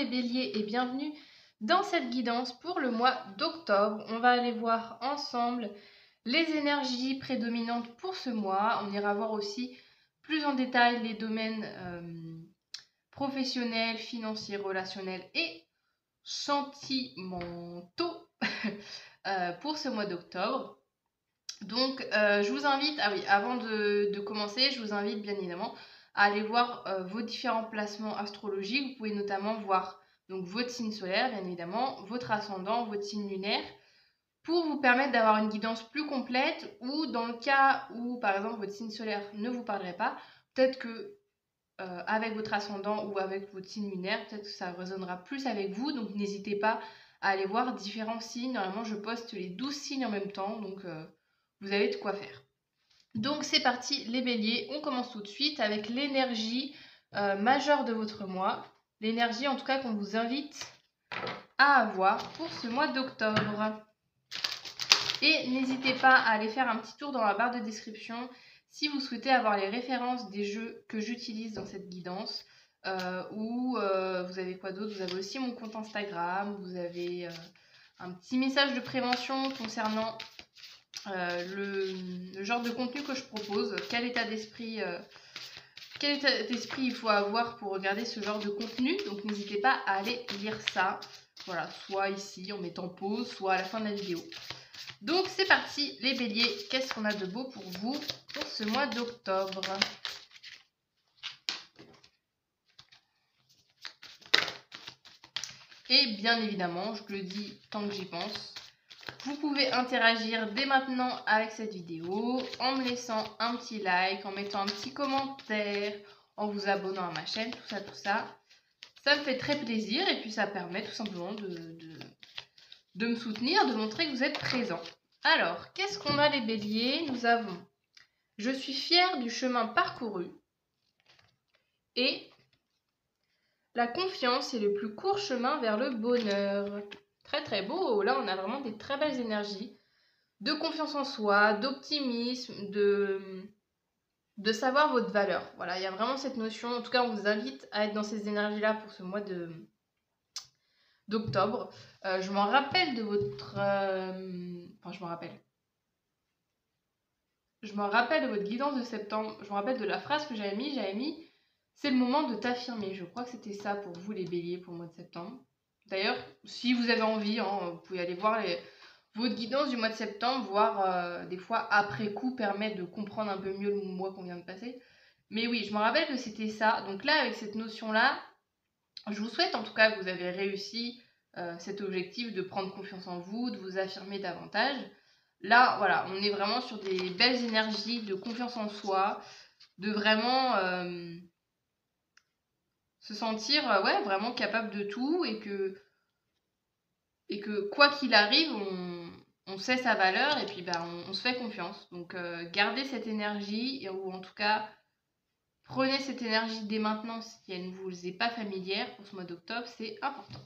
béliers et bienvenue dans cette guidance pour le mois d'octobre. On va aller voir ensemble les énergies prédominantes pour ce mois. On ira voir aussi plus en détail les domaines professionnels, financiers, relationnels et sentimentaux pour ce mois d'octobre. Donc je vous invite, avant de commencer, je vous invite bien évidemment à aller voir vos différents placements astrologiques. Vous pouvez notamment voir donc votre signe solaire, bien évidemment, votre ascendant, votre signe lunaire, pour vous permettre d'avoir une guidance plus complète, ou dans le cas où par exemple votre signe solaire ne vous parlerait pas, peut-être que avec votre ascendant ou avec votre signe lunaire, peut-être que ça résonnera plus avec vous. Donc n'hésitez pas à aller voir différents signes. Normalement je poste les 12 signes en même temps, donc vous avez de quoi faire. Donc c'est parti les béliers, on commence tout de suite avec l'énergie majeure de votre mois. L'énergie en tout cas qu'on vous invite à avoir pour ce mois d'octobre. Et n'hésitez pas à aller faire un petit tour dans la barre de description si vous souhaitez avoir les références des jeux que j'utilise dans cette guidance. Vous avez quoi d'autre? Vous avez aussi mon compte Instagram, vous avez un petit message de prévention concernant le genre de contenu que je propose, quel état d'esprit il faut avoir pour regarder ce genre de contenu. Donc n'hésitez pas à aller lire ça, voilà, soit ici en mettant pause, soit à la fin de la vidéo. Donc c'est parti les béliers, qu'est-ce qu'on a de beau pour vous pour ce mois d'octobre? Et bien évidemment, je le dis tant que j'y pense, vous pouvez interagir dès maintenant avec cette vidéo en me laissant un petit like, en mettant un petit commentaire, en vous abonnant à ma chaîne, tout ça, tout ça. Ça me fait très plaisir et puis ça permet tout simplement de me soutenir, de montrer que vous êtes présents. Alors, qu'est-ce qu'on a les béliers? Nous avons « Je suis fière du chemin parcouru » et « La confiance est le plus court chemin vers le bonheur ». Très très beau, là on a vraiment des très belles énergies de confiance en soi, d'optimisme, de savoir votre valeur. Voilà, il y a vraiment cette notion, en tout cas on vous invite à être dans ces énergies-là pour ce mois d'octobre. Je m'en rappelle de votre... Enfin, je m'en rappelle de votre guidance de septembre, je me rappelle de la phrase que j'avais mis, c'est le moment de t'affirmer. Je crois que c'était ça pour vous les béliers pour le mois de septembre. D'ailleurs, si vous avez envie, vous pouvez aller voir votre guidance du mois de septembre, voire des fois après coup permet de comprendre un peu mieux le mois qu'on vient de passer. Mais oui, je me rappelle que c'était ça. Donc là, avec cette notion-là, je vous souhaite en tout cas que vous avez réussi cet objectif de prendre confiance en vous, de vous affirmer davantage. Là, voilà, on est vraiment sur des belles énergies de confiance en soi, de vraiment se sentir vraiment capable de tout et que quoi qu'il arrive, on sait sa valeur et puis on se fait confiance. Donc gardez cette énergie, ou en tout cas prenez cette énergie dès maintenant si elle ne vous est pas familière pour ce mois d'octobre, c'est important.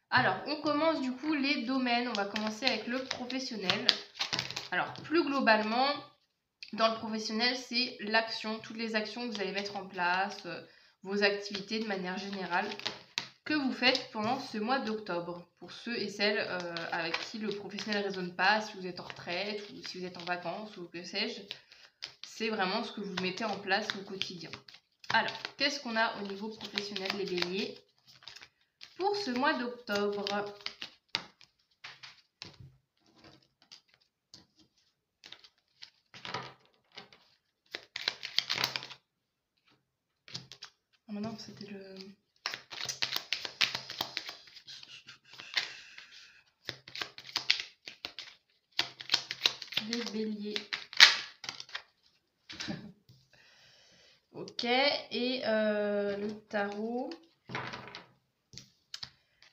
Alors on commence du coup les domaines, on va commencer avec le professionnel. Alors plus globalement, dans le professionnel, c'est l'action, toutes les actions que vous allez mettre en place, vos activités de manière générale que vous faites pendant ce mois d'octobre. Pour ceux et celles avec qui le professionnel ne résonne pas, si vous êtes en retraite ou si vous êtes en vacances ou que sais-je, c'est vraiment ce que vous mettez en place au quotidien. Alors, qu'est-ce qu'on a au niveau professionnel les béliers pour ce mois d'octobre? Oh non, c'était le... Les béliers. Ok, et le tarot.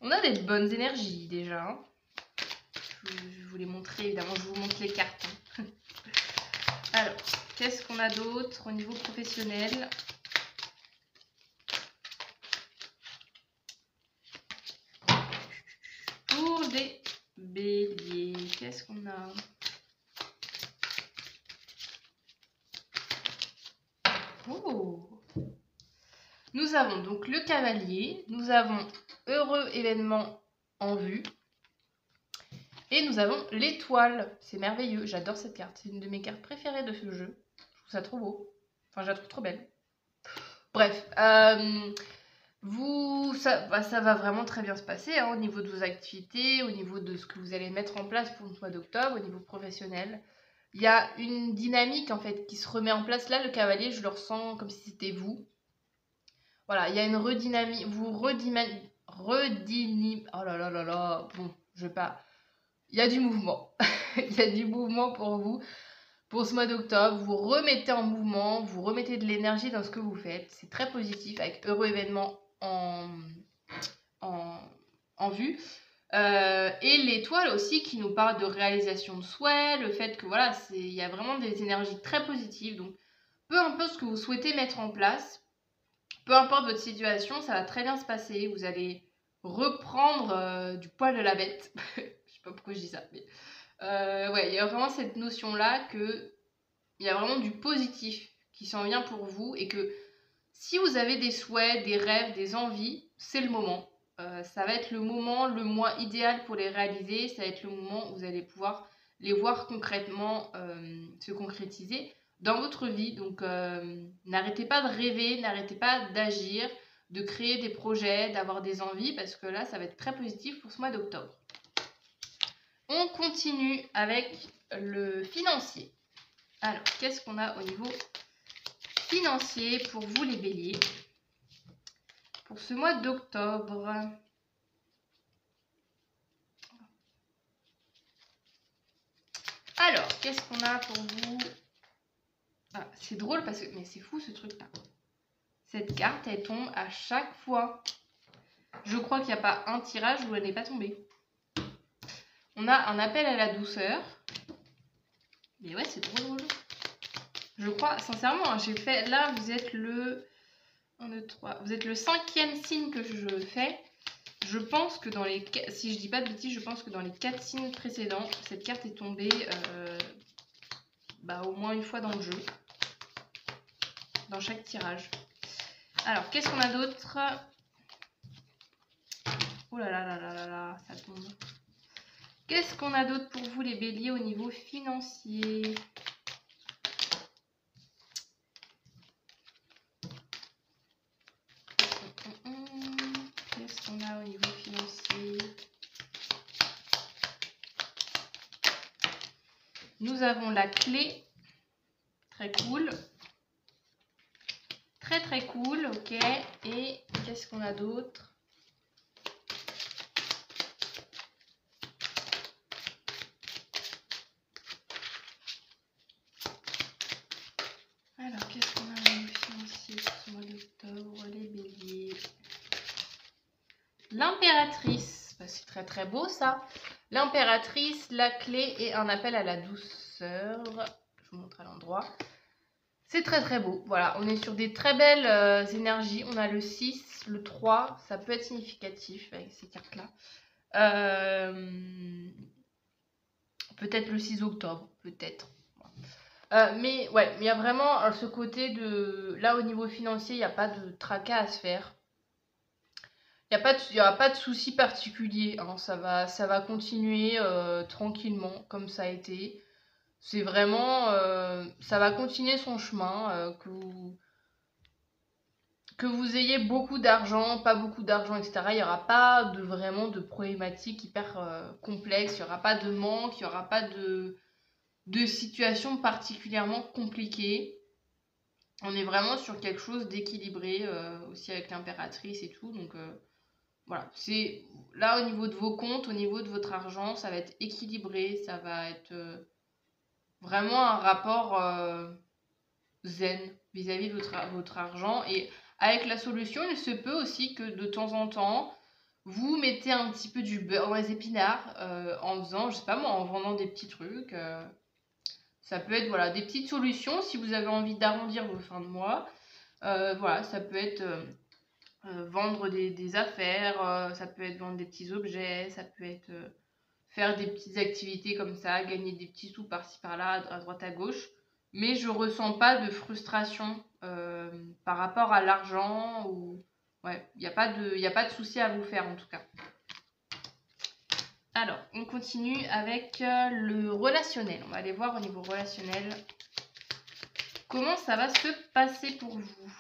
On a des bonnes énergies déjà. Je vais vous les montrer, évidemment, je vous montre les cartes. Alors, qu'est-ce qu'on a d'autre au niveau professionnel? Pour les béliers, qu'est-ce qu'on a? Oh! Nous avons donc le cavalier, nous avons heureux événement en vue, et nous avons l'étoile. C'est merveilleux, j'adore cette carte. C'est une de mes cartes préférées de ce jeu. Je trouve ça trop beau. Enfin, je la trouve trop belle. Bref, ça va vraiment très bien se passer hein, au niveau de vos activités, au niveau de ce que vous allez mettre en place pour le mois d'octobre, au niveau professionnel. Il y a une dynamique en fait qui se remet en place. Là, le cavalier, je le ressens comme si c'était vous. Voilà, il y a une redynamique. Oh là là là là. Bon, je vais pas. Il y a du mouvement. Il y a du mouvement pour vous. Pour ce mois d'octobre, vous remettez en mouvement, vous remettez de l'énergie dans ce que vous faites. C'est très positif avec heureux événement en vue. Et l'étoile aussi qui nous parle de réalisation de souhaits, le fait que voilà, il y a vraiment des énergies très positives. Donc, peu importe ce que vous souhaitez mettre en place, peu importe votre situation, ça va très bien se passer. Vous allez reprendre du poil de la bête. Je sais pas pourquoi je dis ça, mais ouais, il y a vraiment cette notion-là que il y a vraiment du positif qui s'en vient pour vous et que si vous avez des souhaits, des rêves, des envies, c'est le moment. Ça va être le moment, le mois idéal pour les réaliser. Ça va être le moment où vous allez pouvoir les voir concrètement se concrétiser dans votre vie. Donc, n'arrêtez pas de rêver, n'arrêtez pas d'agir, de créer des projets, d'avoir des envies, parce que là, ça va être très positif pour ce mois d'octobre. On continue avec le financier. Alors, qu'est-ce qu'on a au niveau financier pour vous les béliers pour ce mois d'octobre? Alors, qu'est-ce qu'on a pour vous? Ah, c'est drôle parce que... Mais c'est fou ce truc-là. Cette carte, elle tombe à chaque fois. Je crois qu'il n'y a pas un tirage où elle n'est pas tombée. On a un appel à la douceur. Mais ouais, c'est trop drôle. Je crois, sincèrement, hein, j'ai fait... Là, vous êtes le... 1, 2, 3. Vous êtes le 5e signe que je fais. Je pense que dans les... Si je dis pas de bêtises, je pense que dans les 4 signes précédents, cette carte est tombée au moins une fois dans le jeu. Dans chaque tirage. Alors, qu'est-ce qu'on a d'autre? Oh là là là là là là, ça tombe. Qu'est-ce qu'on a d'autre pour vous les béliers au niveau financier? Qu'est-ce qu'on a au niveau financier? Nous avons la clé. Très cool. Très très cool, ok. Et qu'est-ce qu'on a d'autre? Alors, qu'est-ce qu'on a au niveau financier pour ce mois d'octobre, les béliers? L'impératrice, c'est très très beau ça. L'impératrice, la clé et un appel à la douceur. Je vous montre à l'endroit. C'est très très beau. Voilà, on est sur des très belles énergies. On a le 6, le 3. Ça peut être significatif avec ces cartes-là. Peut-être le 6 octobre, peut-être. Mais ouais, il y a vraiment ce côté de... Là, au niveau financier, il n'y a pas de tracas à se faire. Il n'y aura pas de souci particulier. Hein. Ça va continuer tranquillement, comme ça a été. C'est vraiment... ça va continuer son chemin. Que vous ayez beaucoup d'argent, pas beaucoup d'argent, etc. Il n'y aura pas vraiment de problématiques hyper complexes. Il n'y aura pas de manque. Il n'y aura pas de situation particulièrement compliquée. On est vraiment sur quelque chose d'équilibré aussi avec l'impératrice et tout. Donc voilà, c'est là au niveau de vos comptes, au niveau de votre argent, ça va être équilibré. Ça va être vraiment un rapport zen vis-à-vis de votre argent. Et avec la solution, il se peut aussi que de temps en temps, vous mettez un petit peu du beurre dans les épinards en faisant, je sais pas moi, en vendant des petits trucs. Ça peut être voilà, des petites solutions si vous avez envie d'arrondir vos fins de mois. Voilà, ça peut être vendre des affaires, ça peut être vendre des petits objets, ça peut être faire des petites activités comme ça, gagner des petits sous par-ci par-là, à droite à gauche. Mais je ressens pas de frustration par rapport à l'argent ou... Ouais, il n'y a pas de souci à vous faire en tout cas. Alors, on continue avec le relationnel. On va aller voir au niveau relationnel comment ça va se passer pour vous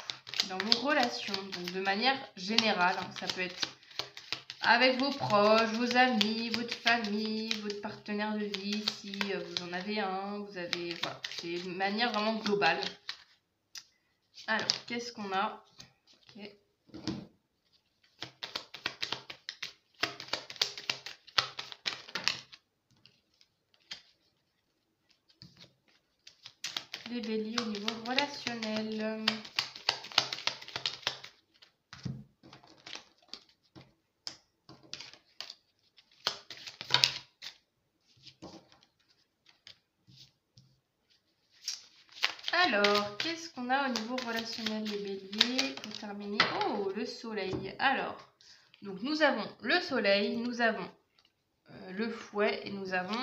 dans vos relations. Donc, de manière générale, hein, ça peut être avec vos proches, vos amis, votre famille, votre partenaire de vie, si vous en avez un, vous avez... Voilà, c'est de manière vraiment globale. Alors, qu'est-ce qu'on a? Ok. Les béliers au niveau relationnel. Alors, qu'est-ce qu'on a au niveau relationnel, les béliers, pour terminer? Oh, le soleil. Alors, donc nous avons le soleil, nous avons le fouet et nous avons...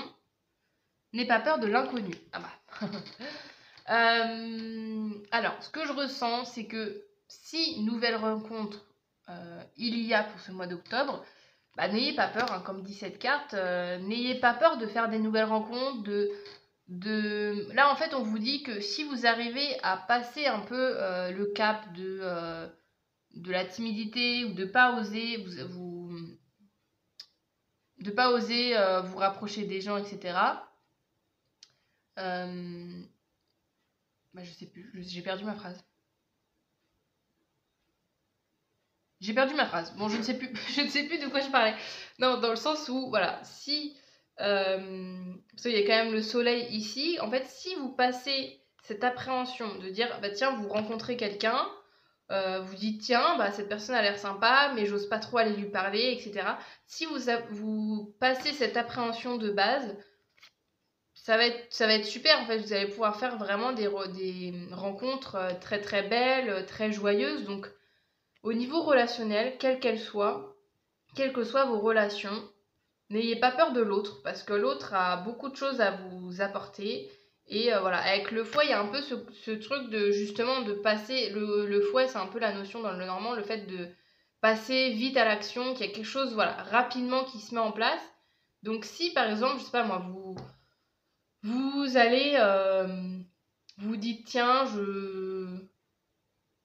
N'aie pas peur de l'inconnu. Ah bah. Alors, ce que je ressens, c'est que si nouvelle rencontre il y a pour ce mois d'octobre, bah, n'ayez pas peur, hein, comme dit cette carte, n'ayez pas peur de faire des nouvelles rencontres, Là, en fait, on vous dit que si vous arrivez à passer un peu le cap de la timidité ou de pas oser vous rapprocher des gens, etc. Bah, je sais plus, j'ai perdu ma phrase. J'ai perdu ma phrase. Bon, je ne sais plus, je ne sais plus de quoi je parlais. Non, dans le sens où, voilà, si... parce qu'il y a quand même le soleil ici. En fait, si vous passez cette appréhension de dire, bah tiens, vous rencontrez quelqu'un, vous dites, tiens, bah cette personne a l'air sympa, mais j'ose pas trop aller lui parler, etc. Si vous passez cette appréhension de base, ça va être super. En fait, vous allez pouvoir faire vraiment des rencontres très très belles, très joyeuses. Donc, au niveau relationnel, quelles que soient vos relations, n'ayez pas peur de l'autre, parce que l'autre a beaucoup de choses à vous apporter. Et voilà, avec le fouet, il y a un peu ce truc de justement de passer... Le fouet, c'est un peu la notion dans le normand, le fait de passer vite à l'action, qu'il y a quelque chose, voilà, rapidement qui se met en place. Donc si, par exemple, je sais pas moi, vous allez... vous dites, tiens,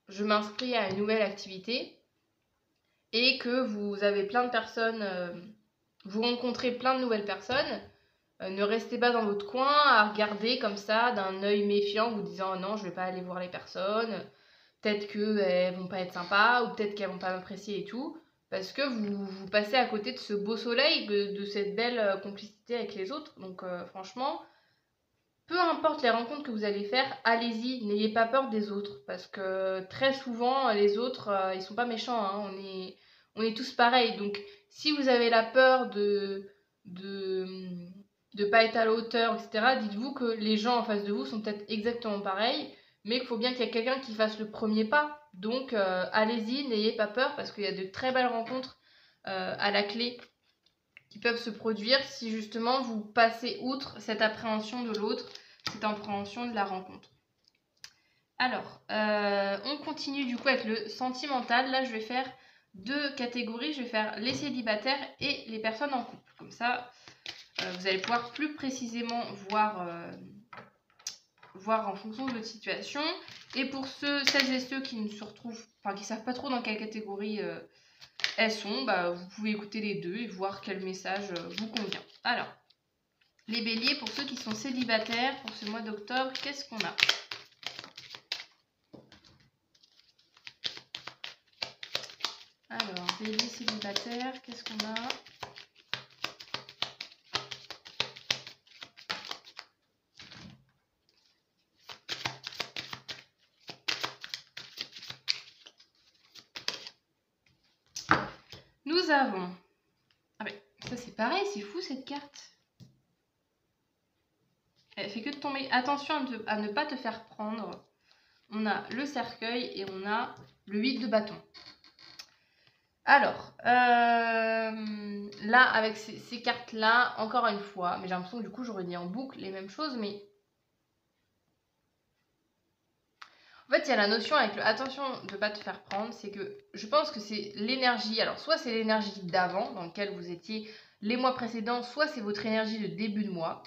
je m'inscris à une nouvelle activité, et que vous avez plein de personnes, vous rencontrez plein de nouvelles personnes, ne restez pas dans votre coin à regarder comme ça d'un œil méfiant, vous disant oh non, je vais pas aller voir les personnes, peut-être qu'elles vont pas être sympas ou peut-être qu'elles vont pas m'apprécier et tout, parce que vous passez à côté de ce beau soleil, de cette belle complicité avec les autres. Donc franchement, peu importe les rencontres que vous allez faire, allez-y, n'ayez pas peur des autres, parce que très souvent, les autres, ils sont pas méchants, hein, on est tous pareils. Donc, si vous avez la peur de pas être à la hauteur, etc., dites-vous que les gens en face de vous sont peut-être exactement pareils, mais qu'il faut bien qu'il y ait quelqu'un qui fasse le premier pas. Donc, allez-y, n'ayez pas peur, parce qu'il y a de très belles rencontres à la clé qui peuvent se produire si justement vous passez outre cette appréhension de l'autre, cette appréhension de la rencontre. Alors, on continue du coup avec le sentimental. Là, je vais faire deux catégories. Je vais faire les célibataires et les personnes en couple. Comme ça, vous allez pouvoir plus précisément voir en fonction de votre situation. Et pour celles et ceux qui ne se retrouvent, enfin qui ne savent pas trop dans quelle catégorie elles sont, bah, vous pouvez écouter les deux et voir quel message vous convient. Alors, les béliers, pour ceux qui sont célibataires pour ce mois d'octobre, qu'est-ce qu'on a? Alors, bélier célibataire, qu'est-ce qu'on a? Nous avons... Ah mais ça c'est pareil, c'est fou cette carte. Elle fait que de tomber. Attention à ne pas te faire prendre. On a le cercueil et on a le 8 de bâton. Alors, là, avec ces cartes-là, encore une fois, mais j'ai l'impression que du coup, j'aurais dit en boucle les mêmes choses, mais En fait, il y a la notion avec le attention de ne pas te faire prendre, c'est que je pense que c'est l'énergie, alors soit c'est l'énergie d'avant, dans lequel vous étiez les mois précédents, soit c'est votre énergie de début de mois.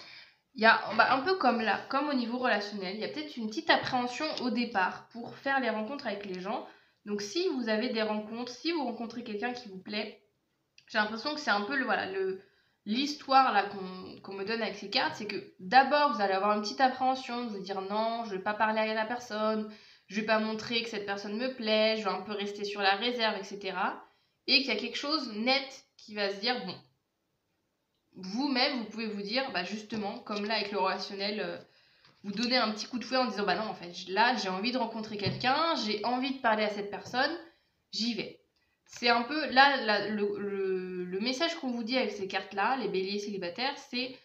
Il y a un peu comme là, comme au niveau relationnel, il y a peut-être une petite appréhension au départ pour faire les rencontres avec les gens. Donc si vous avez des rencontres, si vous rencontrez quelqu'un qui vous plaît, j'ai l'impression que c'est un peu l'histoire là qu'on me donne avec ces cartes, c'est que d'abord vous allez avoir une petite appréhension de vous dire non, je vais pas parler à la personne, je vais pas montrer que cette personne me plaît, je vais un peu rester sur la réserve, etc. Et qu'il y a quelque chose net qui va se dire bon, vous-même vous pouvez vous dire bah justement comme là avec le relationnel, vous donner un petit coup de fouet en disant bah non en fait là j'ai envie de rencontrer quelqu'un, j'ai envie de parler à cette personne, j'y vais. C'est un peu là le message qu'on vous dit avec ces cartes là, les béliers célibataires, c'est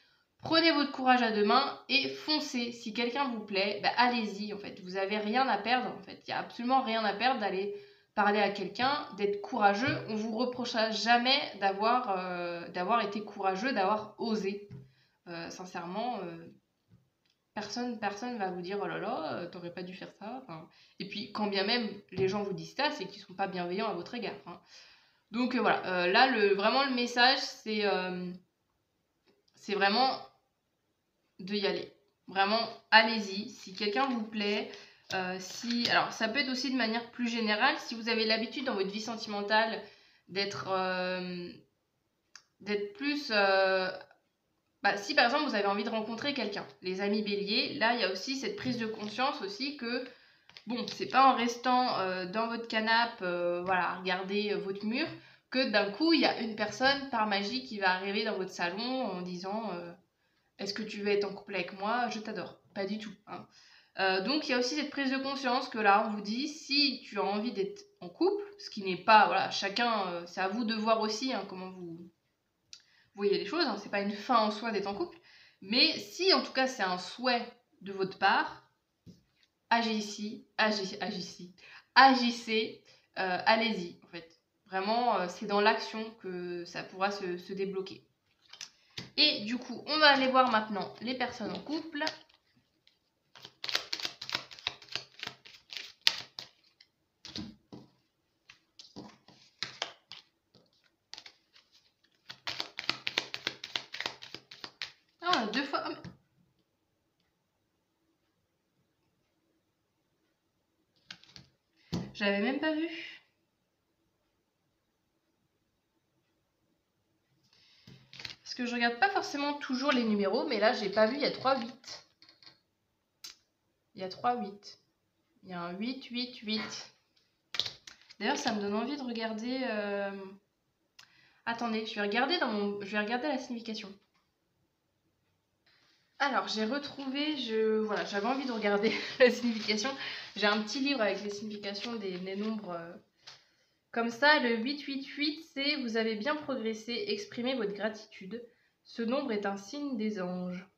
prenez votre courage à deux mains et foncez. Si quelqu'un vous plaît, bah allez-y en fait, vous avez rien à perdre en fait, il n'y a absolument rien à perdre d'aller parler à quelqu'un, d'être courageux. On vous reprochera jamais d'avoir été courageux, d'avoir osé. Sincèrement, personne va vous dire oh là là, t'aurais pas dû faire ça. Enfin, et puis quand bien même les gens vous disent ça, c'est qu'ils sont pas bienveillants à votre égard. Hein. Donc voilà, là vraiment le message c'est vraiment de y aller. Vraiment, allez-y. Si quelqu'un vous plaît, alors ça peut être aussi de manière plus générale, si vous avez l'habitude dans votre vie sentimentale d'être plus si par exemple vous avez envie de rencontrer quelqu'un, les amis béliers, là il y a aussi cette prise de conscience aussi que bon, c'est pas en restant dans votre canapé, voilà, à regarder votre mur, que d'un coup il y a une personne par magie qui va arriver dans votre salon en disant est-ce que tu veux être en couple avec moi? Je t'adore. Pas du tout. Hein. Donc il y a aussi cette prise de conscience que là on vous dit si tu as envie d'être en couple, ce qui n'est pas, voilà, chacun, c'est à vous de voir aussi hein, comment vous voyez les choses, hein, c'est pas une fin en soi d'être en couple, mais si en tout cas c'est un souhait de votre part, agissez, allez-y en fait. Vraiment, c'est dans l'action que ça pourra se débloquer. Et du coup, on va aller voir maintenant les personnes en couple. Ah, 2 fois. J'avais même pas vu. Parce que je regarde pas forcément toujours les numéros, mais là j'ai pas vu, il y a 3 8. Il y a 3 8. Il y a un 8, 8, 8. D'ailleurs, ça me donne envie de regarder. Attendez, je vais regarder la signification. Alors, j'ai retrouvé, voilà, j'avais envie de regarder la signification. J'ai un petit livre avec les significations des nombres comme ça. Le 888, c'est vous avez bien progressé, exprimez votre gratitude. Ce nombre est un signe des anges.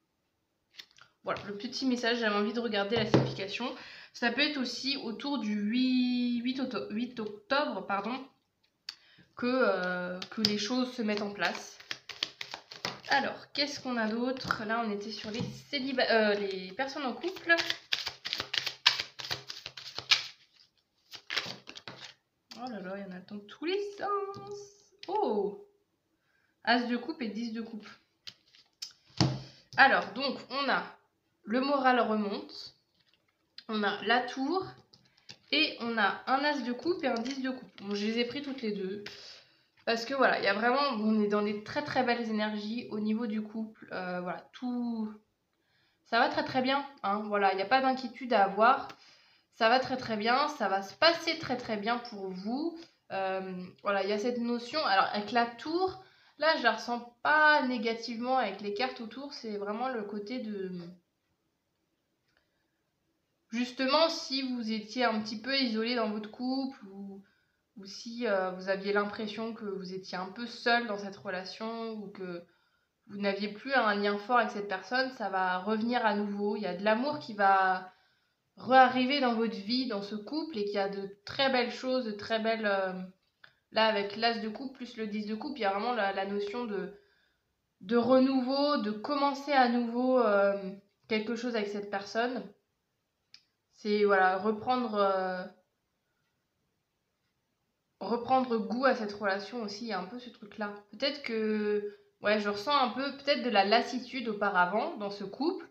Voilà, le petit message, j'avais envie de regarder la signification. Ça peut être aussi autour du 8 octobre, pardon, que les choses se mettent en place. Alors, qu'est-ce qu'on a d'autre? Là, on était sur les personnes en couple. Oh là là, il y en a dans tous les sens. Oh! As de coupe et 10 de coupe. Alors, donc, on a le moral remonte. On a la tour. Et on a un as de coupe et un 10 de coupe. Bon, je les ai pris toutes les deux. Parce que voilà, il y a vraiment, on est dans des très très belles énergies au niveau du couple. Voilà, tout, ça va très très bien. Hein, voilà, il n'y a pas d'inquiétude à avoir. Ça va très très bien, ça va se passer très très bien pour vous. Voilà, il y a cette notion. Alors avec la tour, là je la ressens pas négativement avec les cartes autour. C'est vraiment le côté de... Justement, si vous étiez un petit peu isolé dans votre couple ou si vous aviez l'impression que vous étiez un peu seul dans cette relation ou que vous n'aviez plus un lien fort avec cette personne, ça va revenir à nouveau. Il y a de l'amour qui va réarriver dans votre vie, dans ce couple, et qu'il y a de très belles choses, de très belles... là, avec l'as de coupe plus le 10 de coupe, il y a vraiment la notion de renouveau, de commencer à nouveau quelque chose avec cette personne. C'est voilà, reprendre goût à cette relation aussi, il y a un peu ce truc-là. Peut-être que ouais, je ressens un peu peut-être de la lassitude auparavant dans ce couple.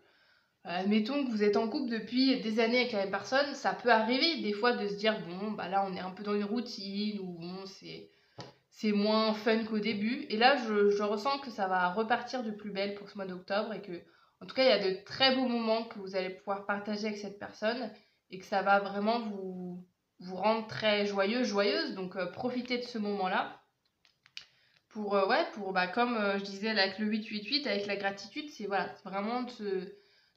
Admettons que vous êtes en couple depuis des années avec la même personne, ça peut arriver des fois de se dire bon bah là on est un peu dans une routine ou bon c'est moins fun qu'au début. Et là je ressens que ça va repartir de plus belle pour ce mois d'octobre et que en tout cas il y a de très beaux moments que vous allez pouvoir partager avec cette personne et que ça va vraiment vous rendre très joyeux, joyeuse. Donc profitez de ce moment-là. Ouais, pour bah, comme je disais avec le 888, avec la gratitude, c'est voilà, c'est vraiment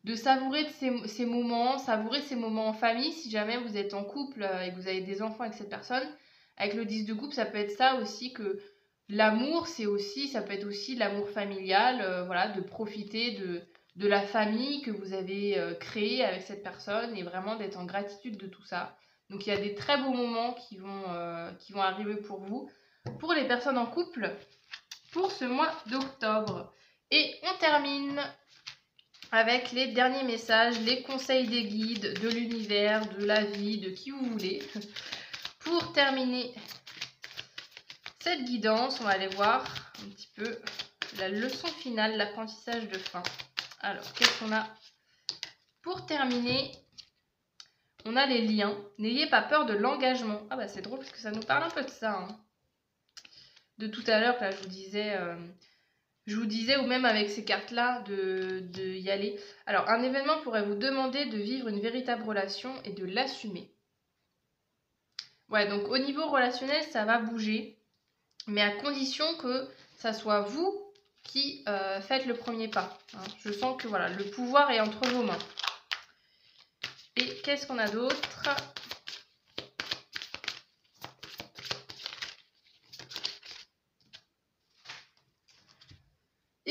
de savourer de ces moments, savourer ces moments en famille. Si jamais vous êtes en couple et que vous avez des enfants avec cette personne, avec le 10 de couple, ça peut être ça aussi que l'amour, c'est aussi, ça peut être aussi l'amour familial, voilà, de profiter de la famille que vous avez créée avec cette personne et vraiment d'être en gratitude de tout ça. Donc il y a des très beaux moments qui vont arriver pour vous. Pour les personnes en couple, pour ce mois d'octobre. Et on termine avec les derniers messages, les conseils des guides, de l'univers, de la vie, de qui vous voulez. Pour terminer cette guidance, on va aller voir un petit peu la leçon finale, l'apprentissage de fin. Alors, qu'est-ce qu'on a? Pour terminer, on a les liens. N'ayez pas peur de l'engagement. Ah bah c'est drôle parce que ça nous parle un peu de ça. Hein. De tout à l'heure, là, je vous disais, ou même avec ces cartes-là, de y aller. Alors, un événement pourrait vous demander de vivre une véritable relation et de l'assumer. Ouais, donc au niveau relationnel, ça va bouger, mais à condition que ça soit vous qui faites le premier pas. Hein. Je sens que voilà, le pouvoir est entre vos mains. Et qu'est-ce qu'on a d'autre ?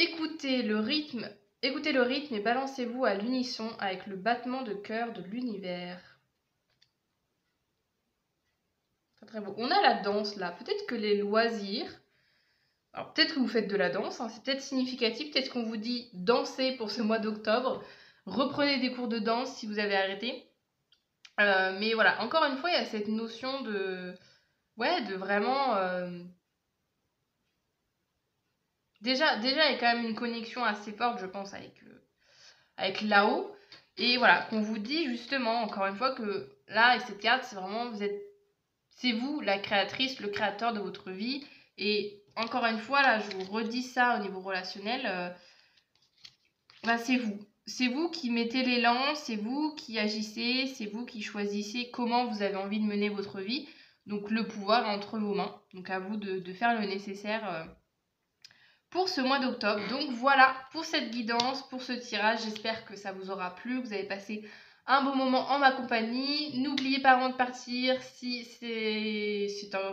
Écoutez le rythme et balancez-vous à l'unisson avec le battement de cœur de l'univers. Très très beau. On a la danse là. Peut-être que les loisirs. Alors peut-être que vous faites de la danse, hein, c'est peut-être significatif. Peut-être qu'on vous dit danser pour ce mois d'octobre. Reprenez des cours de danse si vous avez arrêté. Mais voilà, encore une fois, il y a cette notion de. Ouais, de vraiment. Déjà, il y a quand même une connexion assez forte, je pense, avec là-haut. Et voilà, qu'on vous dit justement, encore une fois, que là, avec cette carte, c'est vraiment, c'est vous la créatrice, le créateur de votre vie. Et encore une fois, là, je vous redis ça au niveau relationnel, bah, c'est vous. C'est vous qui mettez l'élan, c'est vous qui agissez, c'est vous qui choisissez comment vous avez envie de mener votre vie. Donc le pouvoir est entre vos mains. Donc à vous de faire le nécessaire pour ce mois d'octobre. Donc voilà pour cette guidance, pour ce tirage. J'espère que ça vous aura plu, que vous avez passé un bon moment en ma compagnie. N'oubliez pas avant de partir, si c'est un...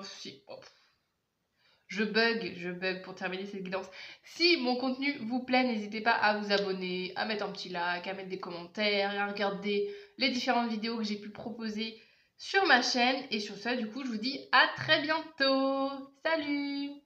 Je bug pour terminer cette guidance. Si mon contenu vous plaît, n'hésitez pas à vous abonner, à mettre un petit like, à mettre des commentaires, à regarder les différentes vidéos que j'ai pu proposer sur ma chaîne. Et sur ça, du coup, je vous dis à très bientôt. Salut!